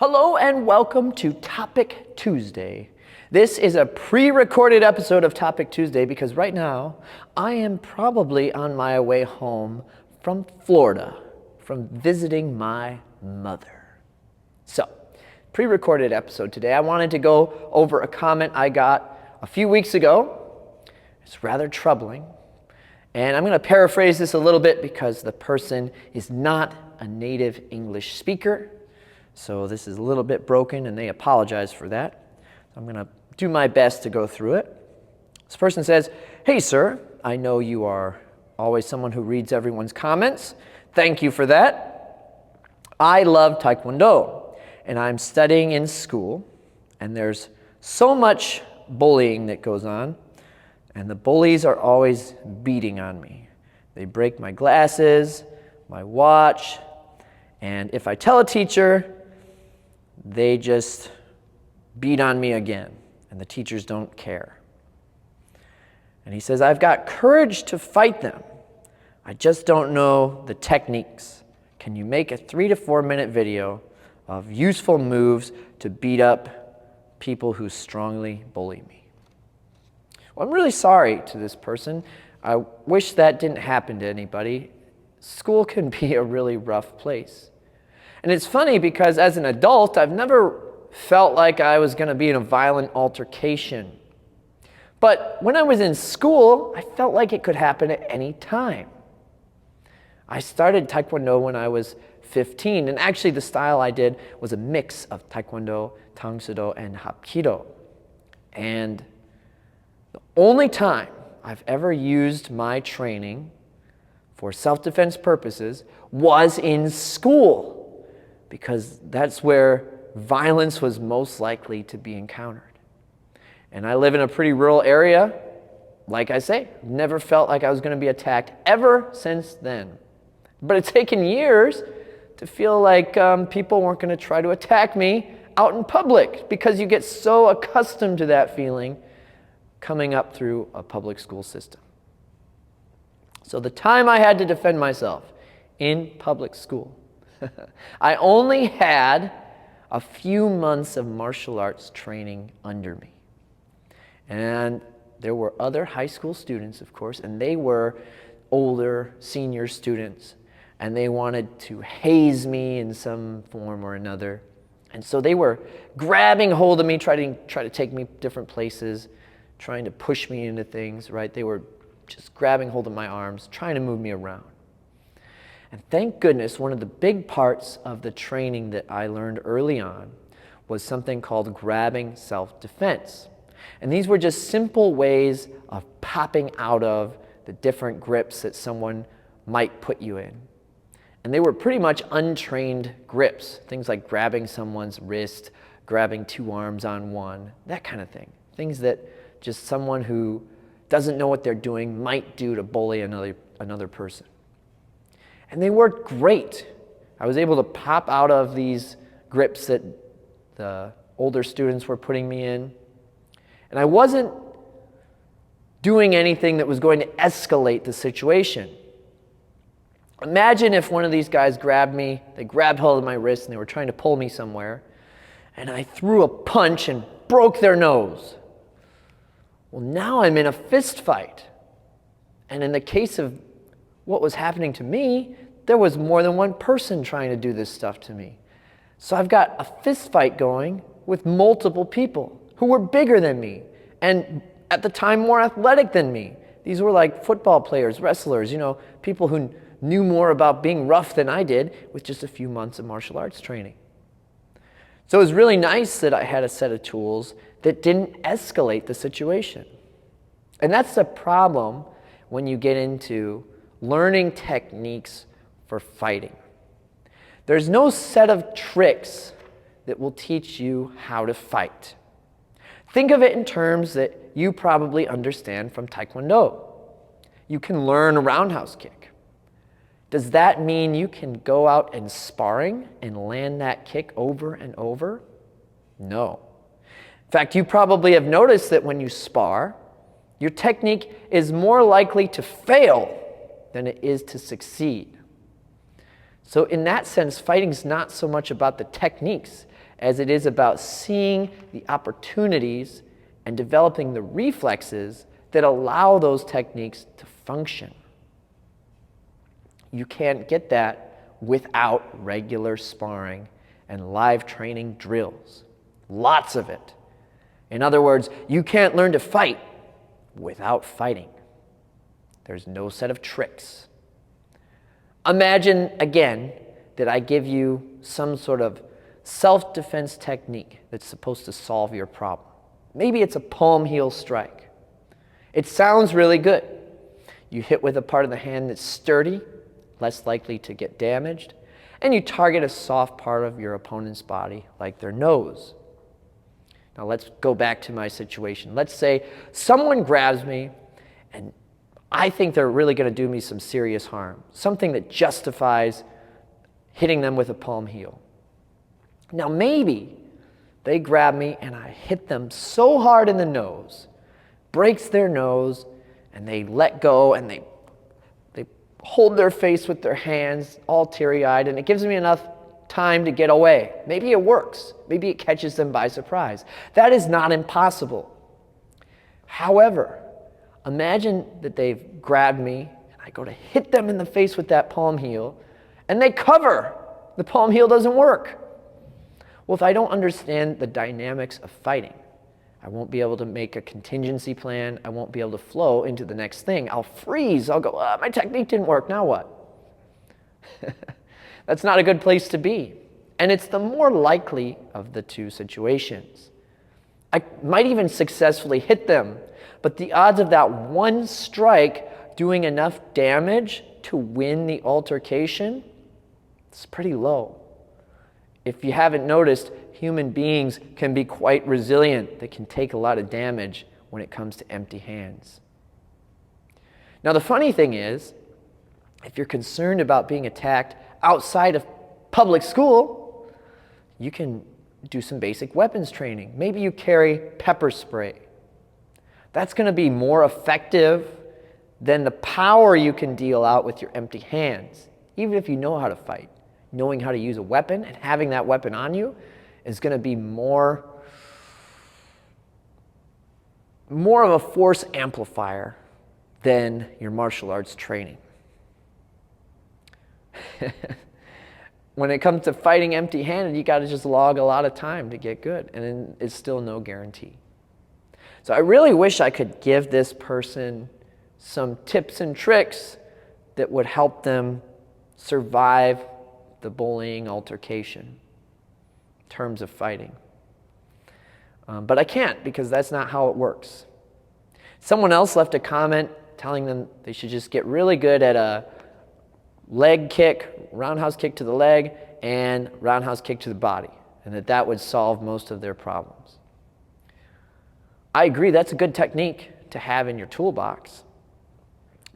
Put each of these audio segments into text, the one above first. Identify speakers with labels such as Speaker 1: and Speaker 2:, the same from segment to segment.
Speaker 1: Hello and welcome to Topic Tuesday. This is a pre-recorded episode of Topic Tuesday because right now I am probably on my way home from Florida from visiting my mother. So, pre-recorded episode today. I wanted to go over a comment I got a few weeks ago. It's rather troubling. And I'm going to paraphrase this a little bit because the person is not a native English speaker. So this is a little bit broken and they apologize for that. So I'm going to do my best to go through it. This person says, "Hey sir, I know you are always someone who reads everyone's comments. Thank you for that. I love Taekwondo and I'm studying in school and there's so much bullying that goes on and the bullies are always beating on me. They break my glasses, my watch, and if I tell a teacher, they just beat on me again, and the teachers don't care." And he says, "I've got courage to fight them. I just don't know the techniques. Can you make a 3 to 4 minute video of useful moves to beat up people who strongly bully me?" Well, I'm really sorry to this person. I wish that didn't happen to anybody. School can be a really rough place. And it's funny because as an adult, I've never felt like I was going to be in a violent altercation. But when I was in school, I felt like it could happen at any time. I started Taekwondo when I was 15, and actually the style I did was a mix of Taekwondo, Tang Soo Do, and Hapkido. And the only time I've ever used my training for self-defense purposes was in school, because that's where violence was most likely to be encountered. And I live in a pretty rural area. Like I say, never felt like I was going to be attacked ever since then. But it's taken years to feel like people weren't going to try to attack me out in public, because you get so accustomed to that feeling coming up through a public school system. So the time I had to defend myself in public school, I only had a few months of martial arts training under me. And there were other high school students, of course, and they were older senior students, and they wanted to haze me in some form or another. And so they were grabbing hold of me, trying to take me different places, trying to push me into things, right? They were just grabbing hold of my arms, trying to move me around. And thank goodness, one of the big parts of the training that I learned early on was something called grabbing self-defense. And these were just simple ways of popping out of the different grips that someone might put you in. And they were pretty much untrained grips, things like grabbing someone's wrist, grabbing two arms on one, that kind of thing. Things that just someone who doesn't know what they're doing might do to bully another person. And they worked great. I was able to pop out of these grips that the older students were putting me in. And I wasn't doing anything that was going to escalate the situation. Imagine if one of these guys grabbed me, they grabbed hold of my wrist and they were trying to pull me somewhere, and I threw a punch and broke their nose. Well, now I'm in a fist fight. And in the case of what was happening to me, there was more than one person trying to do this stuff to me. So I've got a fist fight going with multiple people who were bigger than me and at the time more athletic than me. These were like football players, wrestlers, people who knew more about being rough than I did with just a few months of martial arts training. So it was really nice that I had a set of tools that didn't escalate the situation. And that's the problem when you get into learning techniques for fighting. There's no set of tricks that will teach you how to fight. Think of it in terms that you probably understand from Taekwondo. You can learn a roundhouse kick. Does that mean you can go out and sparring and land that kick over and over? No. In fact, you probably have noticed that when you spar, your technique is more likely to fail than it is to succeed. So in that sense, fighting's not so much about the techniques as it is about seeing the opportunities and developing the reflexes that allow those techniques to function. You can't get that without regular sparring and live training drills. Lots of it. In other words, you can't learn to fight without fighting. There's no set of tricks. Imagine, again, that I give you some sort of self-defense technique that's supposed to solve your problem. Maybe it's a palm heel strike. It sounds really good. You hit with a part of the hand that's sturdy, less likely to get damaged, and you target a soft part of your opponent's body, like their nose. Now let's go back to my situation. Let's say someone grabs me and I think they're really going to do me some serious harm, something that justifies hitting them with a palm heel. Now maybe they grab me and I hit them so hard in the nose, breaks their nose, and they let go and they hold their face with their hands all teary-eyed, and it gives me enough time to get away. Maybe it works. Maybe it catches them by surprise. That is not impossible. However, imagine that they've grabbed me and I go to hit them in the face with that palm heel and they cover. The palm heel doesn't work. Well, if I don't understand the dynamics of fighting, I won't be able to make a contingency plan. I won't be able to flow into the next thing. I'll freeze. I'll go, my technique didn't work. Now what? That's not a good place to be. And it's the more likely of the two situations. I might even successfully hit them, but the odds of that one strike doing enough damage to win the altercation is pretty low. If you haven't noticed, human beings can be quite resilient. They can take a lot of damage when it comes to empty hands. Now, the funny thing is, if you're concerned about being attacked outside of public school, you can do some basic weapons training. Maybe you carry pepper spray. That's going to be more effective than the power you can deal out with your empty hands, even if you know how to fight. Knowing how to use a weapon and having that weapon on you is going to be more of a force amplifier than your martial arts training. When it comes to fighting empty-handed, you got to just log a lot of time to get good, and it's still no guarantee. So I really wish I could give this person some tips and tricks that would help them survive the bullying altercation in terms of fighting. But I can't, because that's not how it works. Someone else left a comment telling them they should just get really good at a leg kick, roundhouse kick to the leg, and roundhouse kick to the body, and that would solve most of their problems. I agree, that's a good technique to have in your toolbox.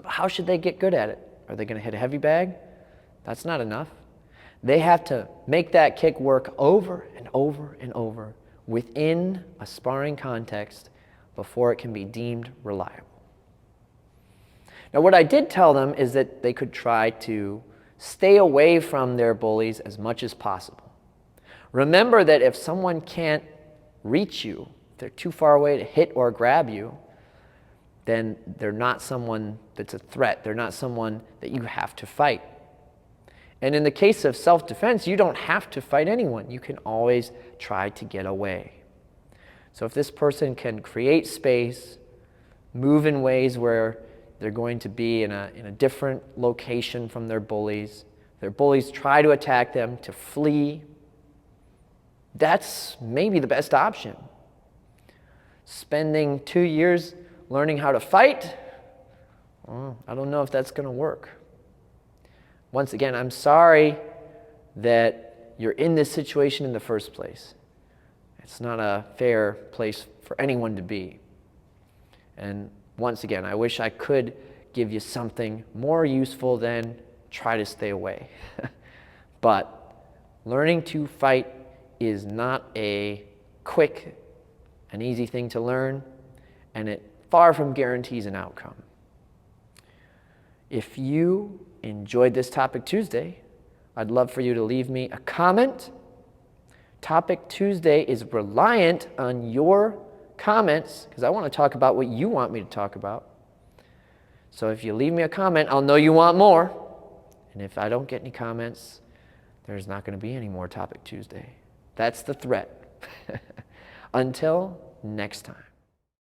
Speaker 1: But how should they get good at it? Are they going to hit a heavy bag? That's not enough. They have to make that kick work over and over and over within a sparring context before it can be deemed reliable. Now, what I did tell them is that they could try to stay away from their bullies as much as possible. Remember that if someone can't reach you, if they're too far away to hit or grab you, then they're not someone that's a threat. They're not someone that you have to fight. And in the case of self-defense, you don't have to fight anyone. You can always try to get away. So if this person can create space, move in ways where they're going to be in a different location from their bullies try to attack them, to flee, that's maybe the best option. Spending 2 years learning how to fight, well, I don't know if that's going to work. Once again, I'm sorry that you're in this situation in the first place. It's not a fair place for anyone to be. And once again, I wish I could give you something more useful than try to stay away. But learning to fight is not a quick and easy thing to learn, and it far from guarantees an outcome. If you enjoyed this Topic Tuesday, I'd love for you to leave me a comment. Topic Tuesday is reliant on your comments because I want to talk about what you want me to talk about. So if you leave me a comment, I'll know you want more. And if I don't get any comments, there's not going to be any more Topic Tuesday. That's the threat. Until next time.